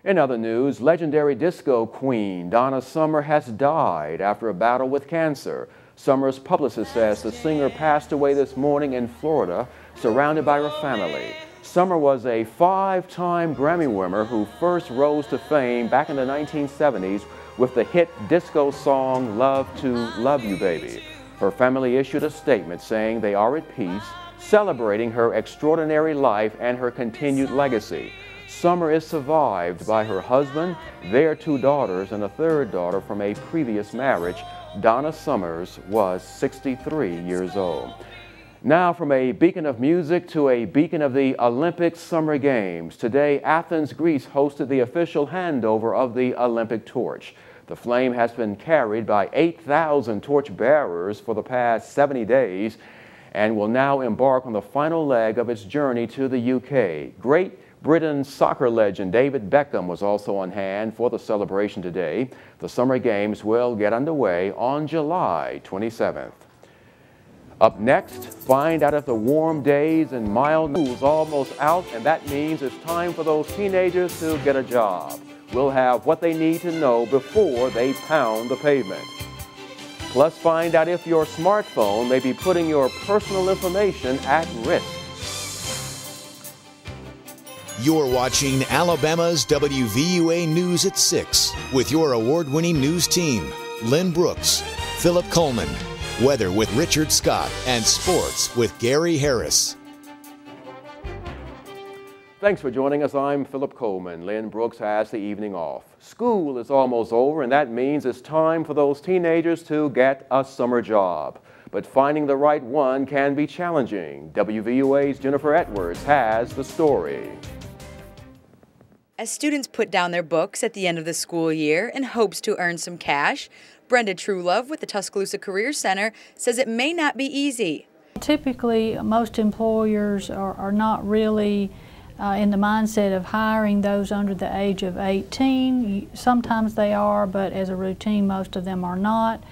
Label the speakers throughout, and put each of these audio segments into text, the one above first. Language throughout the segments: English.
Speaker 1: In other news, legendary disco queen Donna Summer has died after a battle with cancer. Summer's publicist says the singer passed away this morning in Florida, surrounded by her family. Summer was a five-time Grammy winner who first rose to fame back in the 1970s with the hit disco song Love to Love You Baby. Her family issued a statement saying they are at peace, celebrating her extraordinary life and her continued legacy. Summer is survived by her husband, their two daughters, and a third daughter from a previous marriage. Donna Summers was 63 years old. Now from a beacon of music to a beacon of the Olympic Summer Games. Today, Athens, Greece hosted the official handover of the Olympic torch. The flame has been carried by 8,000 torch bearers for the past 70 days and will now embark on the final leg of its journey to the UK. Great Britain soccer legend David Beckham was also on hand for the celebration today. The Summer Games will get underway on July 27th. Up next, find out if the warm days and mild cool's almost out, and that means it's time for those teenagers to get a job. We'll have what they need to know before they pound the pavement. Plus, find out if your smartphone may be putting your personal information at risk.
Speaker 2: You're watching Alabama's WVUA News at 6 with your award-winning news team, Lynn Brooks, Philip Coleman, weather with Richard Scott, and sports with Gary Harris.
Speaker 1: Thanks for joining us. I'm Philip Coleman. Lynn Brooks has the evening off. School is almost over, and that means it's time for those teenagers to get a summer job. But finding the right one can be challenging. WVUA's Jennifer Edwards has the story.
Speaker 3: As students put down their books at the end of the school year in hopes to earn some cash, Brenda Truelove with the Tuscaloosa Career Center says it may not be easy.
Speaker 4: Typically, most employers are not really in the mindset of hiring those under the age of 18. Sometimes they are, but as a routine, most of them are not.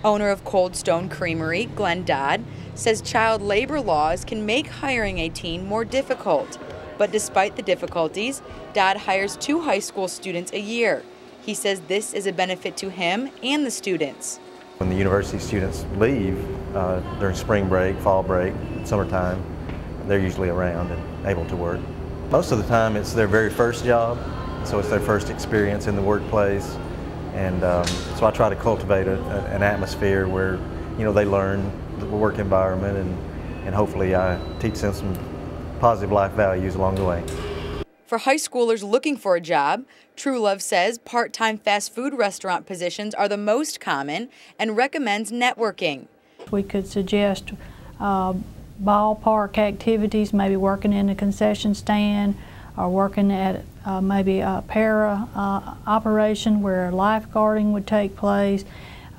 Speaker 3: Owner of Cold Stone Creamery, Glenn Dodd, says child labor laws can make hiring a teen more difficult. But despite the difficulties, Dodd hires 2 high school students a year. He says this is a benefit to him and the students.
Speaker 5: When the university students leave during spring break, fall break, summertime, they're usually around and able to work. Most of the time it's their very first job, so it's their first experience in the workplace. And so I try to cultivate an atmosphere where, you know, they learn the work environment and hopefully I teach them some positive life values along the way.
Speaker 3: For high schoolers looking for a job, Truelove says part-time fast food restaurant positions are the most common and recommends networking.
Speaker 4: We could suggest ballpark activities, maybe working in a concession stand or working at maybe a para operation where lifeguarding would take place.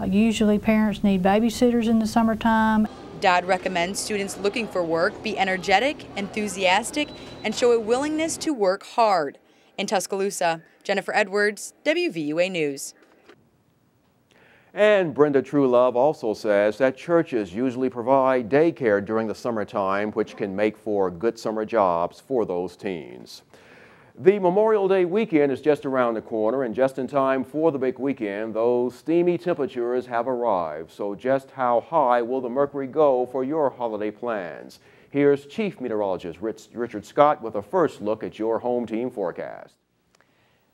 Speaker 4: Usually parents need babysitters in the summertime.
Speaker 3: Dodd recommends students looking for work be energetic, enthusiastic, and show a willingness to work hard. In Tuscaloosa, Jennifer Edwards, WVUA News.
Speaker 1: And Brenda Truelove also says that churches usually provide daycare during the summertime, which can make for good summer jobs for those teens. The Memorial Day weekend is just around the corner, and just in time for the big weekend, those steamy temperatures have arrived. So just how high will the mercury go for your holiday plans? Here's Chief Meteorologist Richard Scott with a first look at your home team forecast.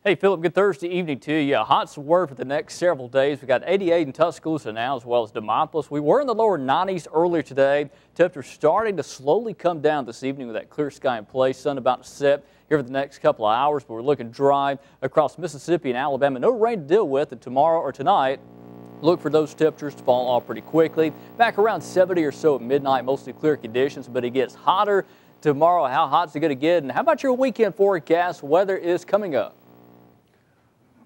Speaker 6: Hey, Philip, good Thursday evening to you. Hot word for the next several days. We got 88 in Tuscaloosa now, as well as Demopolis. We were in the lower 90s earlier today. Temperatures starting to slowly come down this evening with that clear sky in place. Sun about to set here for the next couple of hours, but we're looking dry across Mississippi and Alabama. No rain to deal with, and tomorrow or tonight, look for those temperatures to fall off pretty quickly. Back around 70 or so at midnight, mostly clear conditions, but it gets hotter tomorrow. How hot is it going to get? And how about your weekend forecast? Weather is coming up.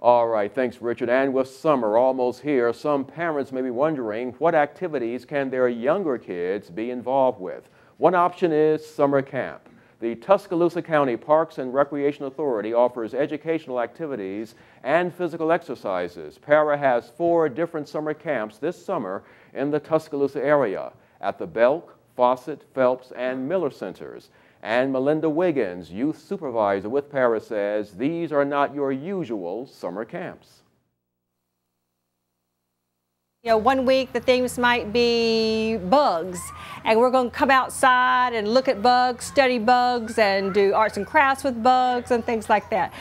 Speaker 1: All right, thanks, Richard. And with summer almost here, some parents may be wondering what activities can their younger kids be involved with. One option is summer camp. The Tuscaloosa County Parks and Recreation Authority offers educational activities and physical exercises. Para has 4 different summer camps this summer in the Tuscaloosa area at the Belk, Fawcett, Phelps, and Miller Centers. And Melinda Wiggins, youth supervisor with Para, says these are not your usual summer camps.
Speaker 7: You know, one week the themes might be bugs, and we're going to come outside and look at bugs, study bugs, and do arts and crafts with bugs and things like that.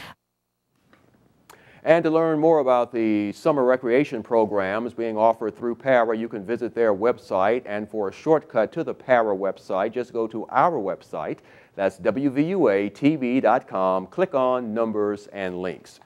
Speaker 1: And to learn more about the summer recreation programs being offered through Para, you can visit their website. And for a shortcut to the Para website, just go to our website. That's WVUATV.com. Click on Numbers and Links.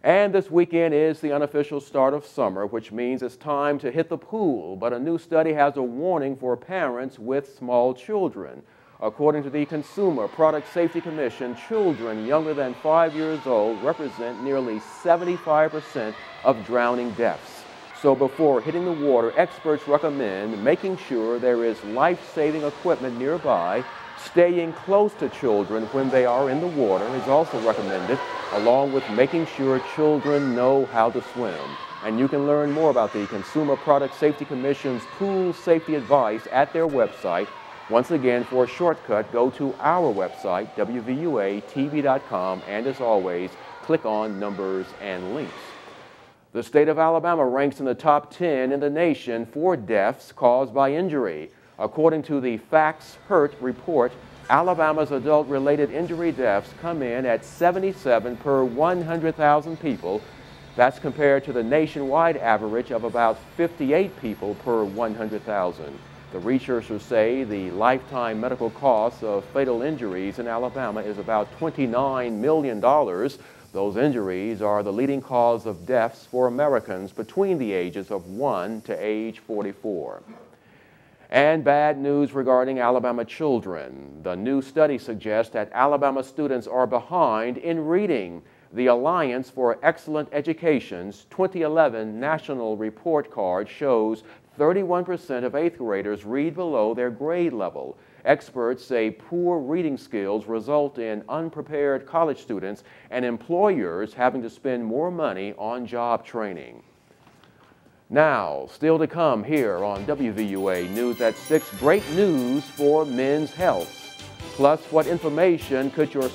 Speaker 1: And this weekend is the unofficial start of summer, which means it's time to hit the pool. But a new study has a warning for parents with small children. According to the Consumer Product Safety Commission, children younger than 5 years old represent nearly 75% of drowning deaths. So before hitting the water, experts recommend making sure there is life-saving equipment nearby. Staying close to children when they are in the water is also recommended, along with making sure children know how to swim. And you can learn more about the Consumer Product Safety Commission's pool safety advice at their website. Once again, for a shortcut, go to our website, WVUATV.com, and as always, click on Numbers and Links. The state of Alabama ranks in the top 10 in the nation for deaths caused by injury. According to the Facts Hurt report, Alabama's adult-related injury deaths come in at 77 per 100,000 people. That's compared to the nationwide average of about 58 people per 100,000. The researchers say the lifetime medical cost of fatal injuries in Alabama is about $29 million. Those injuries are the leading cause of deaths for Americans between the ages of 1 to age 44. And bad news regarding Alabama children. The new study suggests that Alabama students are behind in reading. The Alliance for Excellent Education's 2011 National Report Card shows 31% of 8th graders read below their grade level. Experts say poor reading skills result in unprepared college students and employers having to spend more money on job training. Now, still to come here on WVUA News at 6, great news for men's health. Plus, what information could your